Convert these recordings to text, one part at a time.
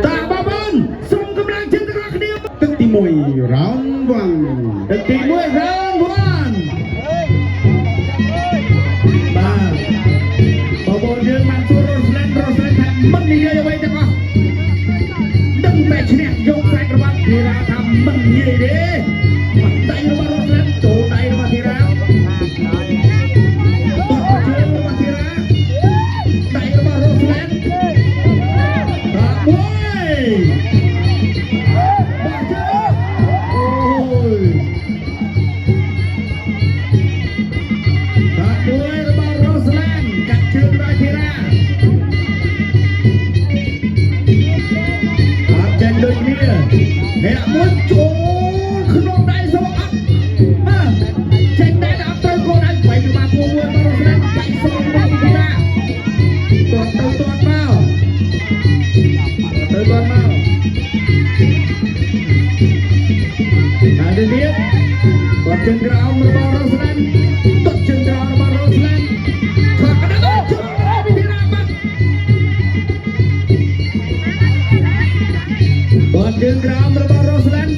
តាបងប្អូនសូមកម្លាំងចិត្តទាំងអស់គ្នាទឹកទី1 round 1ទឹកទី1 round 1បាទបងប្អូនយើងបានសួររស់លែនថាមិននិយាយអ្វីទាំងអស់ដឹងតែឈ្នះយកខ្សែក្រវ៉ាត់ធីរ៉ាថាមិននិយាយទេបាត់ដៃរបស់រស់លែនចូលដៃរបស់ធីរ៉ាអ្នកមួយចូលក្នុងដៃសោអត់បាទចេញដៃដល់ត្រូវខ្លួនឯងបែកមកមួយមករស់ឡើងបែកសោមកទីណាទាត់មកទៅទាត់មកហើយនេះទាត់ជើងក្រោមរបស់រស់ឡើងទាត់ជើងក្រោមរបស់រស់ឡើងខកកណ្ដាលចូលពីទីណាបាត់ទាត់ជើងក្រោមរបស់រស់ឡើង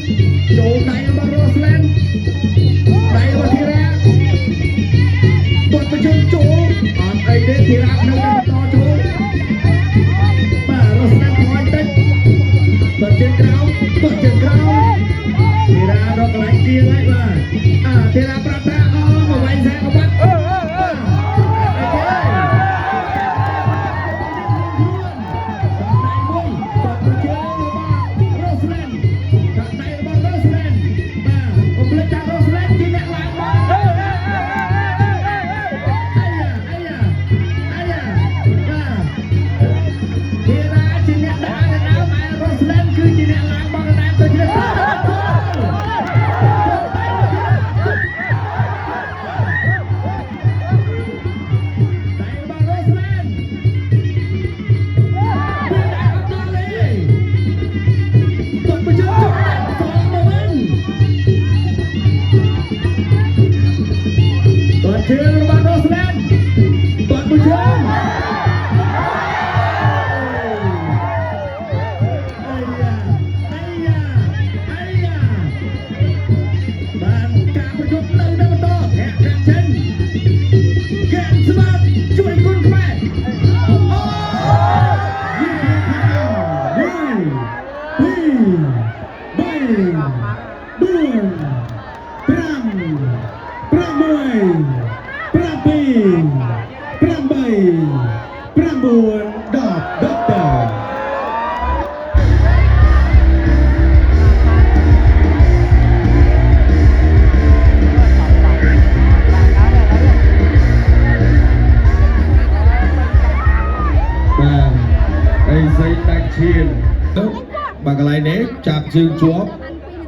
ចូលដៃរបស់រស់លែនដៃរបស់ធីរ៉ាទាត់ទៅជើងចូលអត់អីទេធីរ៉ានៅតែបន្តចូលបាទរស់លែនថយតិចទាត់ជើងក្រោមទាត់ជើងក្រោមធីរ៉ារកកន្លែងជាងហើយបាទធីរ៉ាប្រាប់ថាមកវាយខ្សែក៏បាត់ជើងរបស់រស់លែនទាត់មួយជើងបានការប្រយុទ្ធនៅបន្តធាក់កាត់ចេញកែស្មាតជួយគុណខ្មែរបាទកន្លែងនេះចាប់ជើងជាប់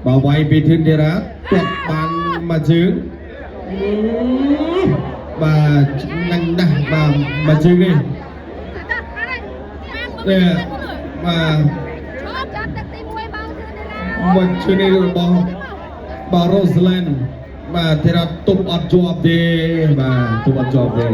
បើវាយពីធិនធីរ៉ាទាត់បានមួយជើងបាទណាស់ណាស់បាទមួយជើងនេះបាទមួយជើងនេះរបស់រ៉ូសឡែនបាទធីរ៉ាទប់អត់ជាប់ទេបាទទប់អត់ជាប់ទេ